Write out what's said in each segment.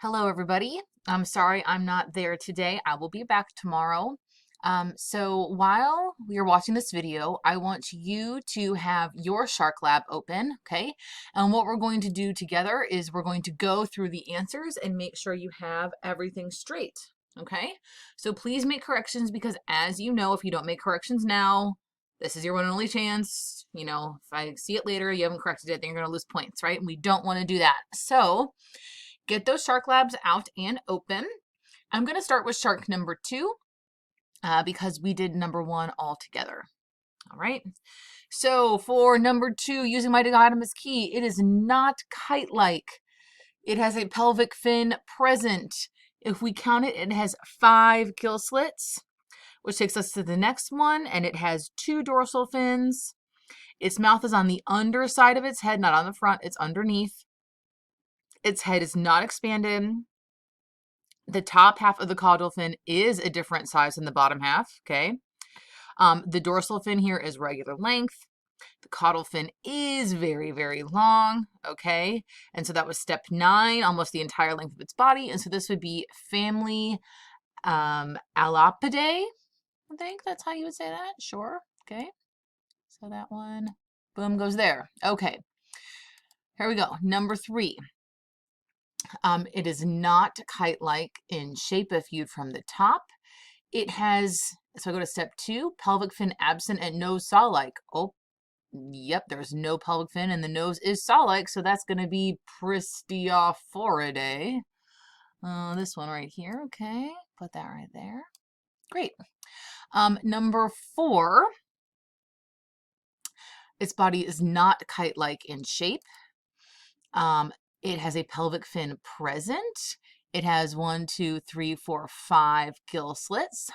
Hello, everybody. I'm sorry I'm not there today. I will be back tomorrow. So while we are watching this video, I want you to have your Shark Lab open, okay? And what we're going to do together is we're going to go through the answers and make sure you have everything straight, okay? So please make corrections because as you know, if you don't make corrections now, this is your one and only chance. You know, if I see it later, you haven't corrected it, then you're going to lose points, right? And we don't want to do that. So get those Shark Labs out and open. I'm going to start with shark number 2 because we did number 1 all together. All right. So for number 2, using my dichotomous key, it is not kite-like. It has a pelvic fin present. If we count it, it has 5 gill slits, which takes us to the next one, and it has 2 dorsal fins. Its mouth is on the underside of its head, not on the front. It's underneath. Its head is not expanded. The top half of the caudal fin is a different size than the bottom half, okay? The dorsal fin here is regular length. The caudal fin is very, very long, okay? And so that was step 9, almost the entire length of its body. And so this would be family Elapidae. I think that's how you would say that. Sure, okay. So that one, boom, goes there. Okay, here we go. Number 3. It is not kite-like in shape if viewed from the top. It has, so I go to step 2, pelvic fin absent and nose saw-like. Oh, yep, there's no pelvic fin and the nose is saw-like, so that's going to be Pristiophoridae. This one right here, okay, put that right there. Great. Number 4, its body is not kite-like in shape. It has a pelvic fin present. It has 1, 2, 3, 4, 5 gill slits.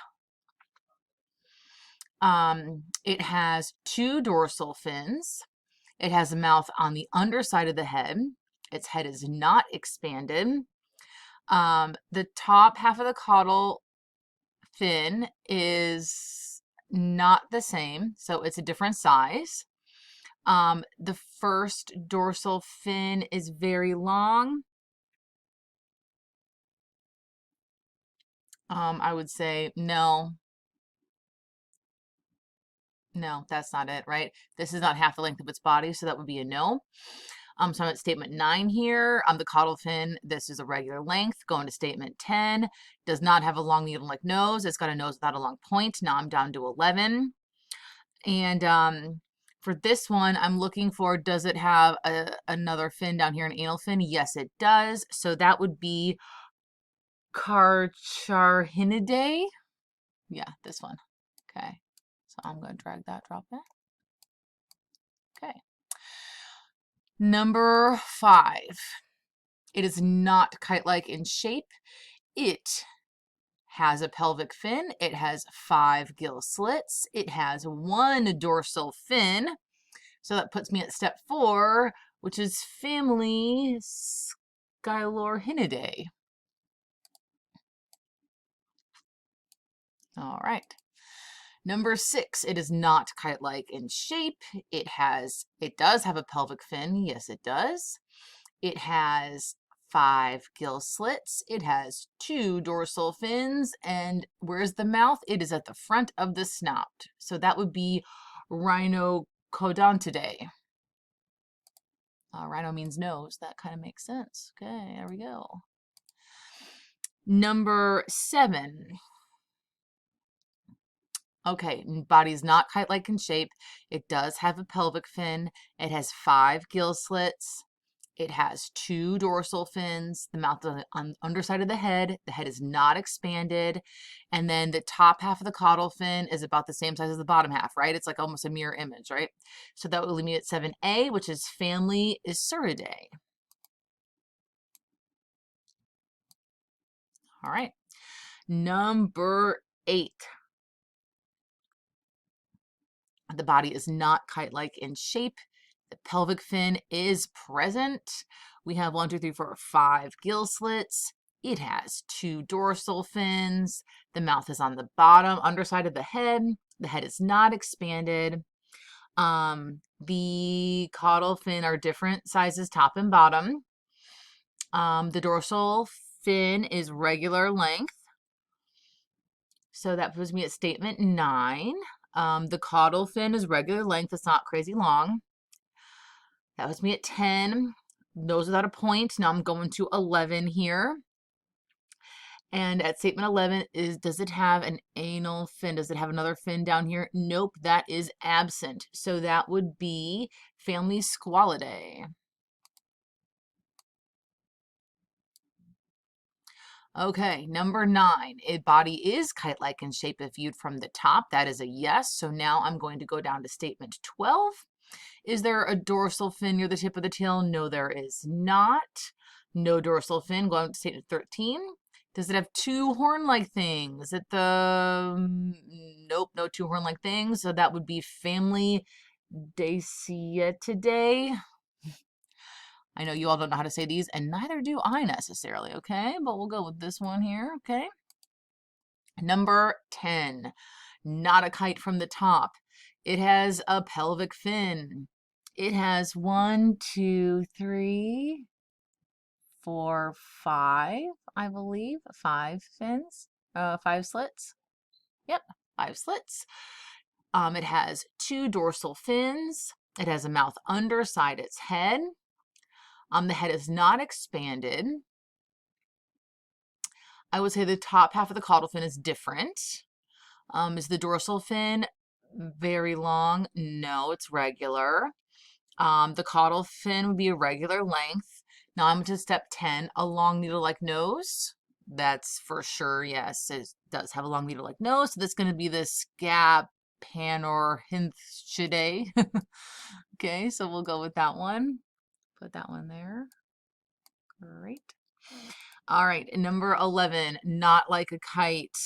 It has 2 dorsal fins. It has a mouth on the underside of the head. Its head is not expanded. The top half of the caudal fin is not the same, so it's a different size. The first dorsal fin is very long. I would say no, that's not it, right? This is not half the length of its body, so that would be a no. So I'm at statement 9 here. On the caudal fin, this is a regular length. Going to statement 10, does not have a long needle-like nose. It's got a nose without a long point. Now I'm down to 11. And for this one, I'm looking for, does it have another fin down here, an anal fin? Yes, it does. So that would be Carcharhinidae. Yeah, this one. Okay. So I'm going to drag that, drop that. Okay. Number 5. It is not kite-like in shape. It has a pelvic fin. It has 5 gill slits. It has 1 dorsal fin. So that puts me at step 4, which is family Scylorhinidae. All right. Number 6, it is not kite-like in shape. It does have a pelvic fin. Yes, it does. It has 5 gill slits. It has 2 dorsal fins. And where's the mouth? It is at the front of the snout. So that would be Rhinocodontidae. Rhino means nose. That kind of makes sense. Okay, there we go. Number 7. Okay, body is not kite-like in shape. It does have a pelvic fin. It has 5 gill slits. It has 2 dorsal fins. The mouth is on the underside of the head. The head is not expanded. And then the top half of the caudal fin is about the same size as the bottom half, right? It's like almost a mirror image, right? So that would leave me at 7A, which is family Isuridae. All right. Number 8. The body is not kite-like in shape. The pelvic fin is present. We have 1, 2, 3, 4, 5 gill slits. It has 2 dorsal fins. The mouth is on the bottom, underside of the head. The head is not expanded. The caudal fin are different sizes, top and bottom. The dorsal fin is regular length. So that puts me at statement 9. The caudal fin is regular length. It's not crazy long. That puts me at 10. Nose without a point. Now I'm going to 11 here. And at statement 11 is, does it have an anal fin? Does it have another fin down here? Nope, that is absent. So that would be family Squalidae. Okay, number 9. A body is kite-like in shape if viewed from the top. That is a yes. So now I'm going to go down to statement 12. Is there a dorsal fin near the tip of the tail? No, there is not. No dorsal fin. Going to statement 13. Does it have two horn-like things? Is it the... Nope, no two horn-like things. So that would be family Daciatidae. I know you all don't know how to say these, and neither do I necessarily, okay? But we'll go with this one here, okay? Number 10, not a kite from the top. It has a pelvic fin. It has 1, 2, 3, 4, 5, I believe. 5 fins, 5 slits. Yep, 5 slits. It has 2 dorsal fins. It has a mouth underside its head. The head is not expanded. I would say the top half of the caudal fin is different. Is the dorsal fin very long? No, it's regular. The caudal fin would be a regular length. Now I'm to step 10, a long needle-like nose. That's for sure, yes, it does have a long needle-like nose. So that's going to be the Scapanorhynchidae. Okay, so we'll go with that one. Put that one there. Great. All right, number 11, not like a kite.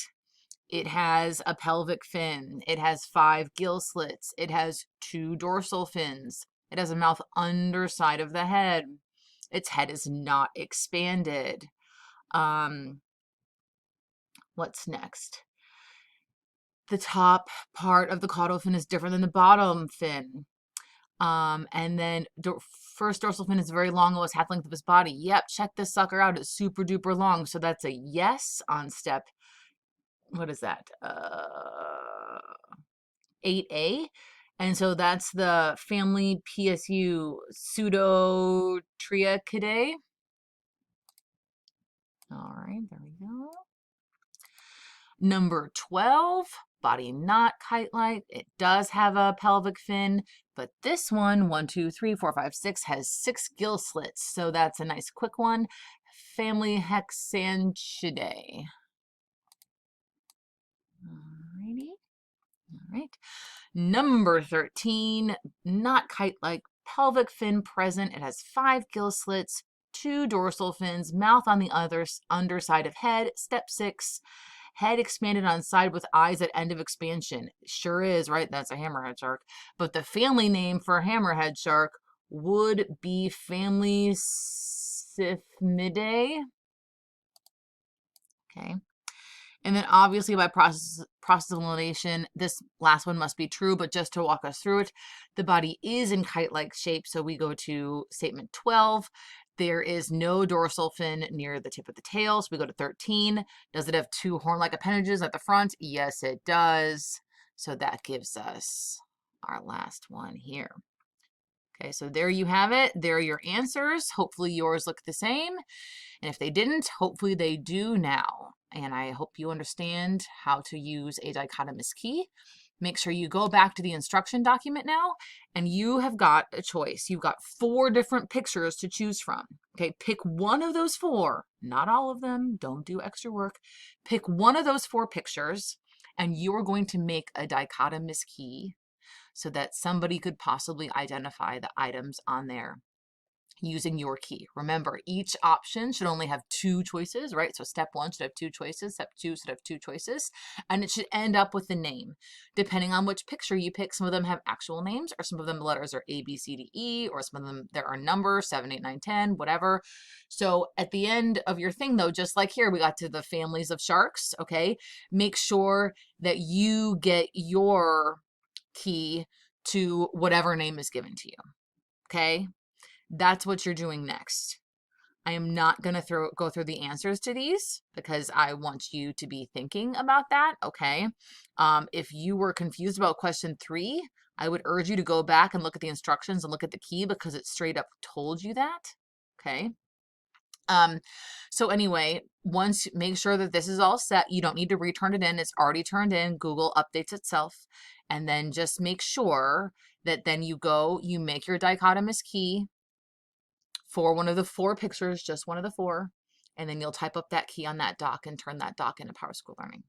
It has a pelvic fin. It has 5 gill slits. It has 2 dorsal fins. It has a mouth underside of the head. Its head is not expanded. What's next? The top part of the caudal fin is different than the bottom fin. And then first dorsal fin is very long, almost half the length of his body. Yep, check this sucker out. It's super duper long. So that's a yes on step, what is that? 8A. And so that's the family PSU Pseudotriachidae. All right, there we go. Number 12, body not kite-like. It does have a pelvic fin, but this one, 1, 2, 3, 4, 5, 6, has 6 gill slits. So that's a nice quick one. Family Hexanchidae. Alrighty. All right. Number 13, not kite-like, pelvic fin present. It has 5 gill slits, 2 dorsal fins, mouth on the other underside of head. Step 6, head expanded on side with eyes at end of expansion. Sure is, right? That's a hammerhead shark. But the family name for hammerhead shark would be family Scyphmidae. Okay. And then obviously by process of elimination, this last one must be true, but just to walk us through it, the body is in kite-like shape. So we go to statement 12. There is no dorsal fin near the tip of the tail. So we go to 13. Does it have 2 horn-like appendages at the front? Yes, it does. So that gives us our last one here. Okay, so there you have it. There are your answers. Hopefully yours look the same. And if they didn't, hopefully they do now. And I hope you understand how to use a dichotomous key. Make sure you go back to the instruction document now, and you have got a choice. You've got 4 different pictures to choose from. Okay, pick one of those 4, not all of them. Don't do extra work. Pick one of those 4 pictures, and you are going to make a dichotomous key so that somebody could possibly identify the items on there using your key. Remember, each option should only have 2 choices, right? So step 1 should have 2 choices, step 2 should have 2 choices, and it should end up with a name. Depending on which picture you pick, some of them have actual names, or some of them the letters are A, B, C, D, E, or some of them there are numbers, 7, 8, 9, 10, whatever. So at the end of your thing though, just like here, we got to the families of sharks, okay? Make sure that you get your key to whatever name is given to you, okay? That's what you're doing next. I am not going to go through the answers to these because I want you to be thinking about that, okay? If you were confused about question 3, I would urge you to go back and look at the instructions and look at the key because it straight up told you that, okay? So anyway, once make sure that this is all set, you don't need to return it in. It's already turned in. Google updates itself. And then just make sure that then you go, you make your dichotomous key for one of the 4 pictures, just one of the 4, and then you'll type up that key on that doc and turn that doc into PowerSchool Learning.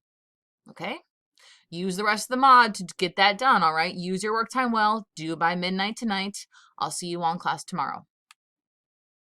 Okay? Use the rest of the mod to get that done, all right? Use your work time well. Do by midnight tonight. I'll see you all in class tomorrow.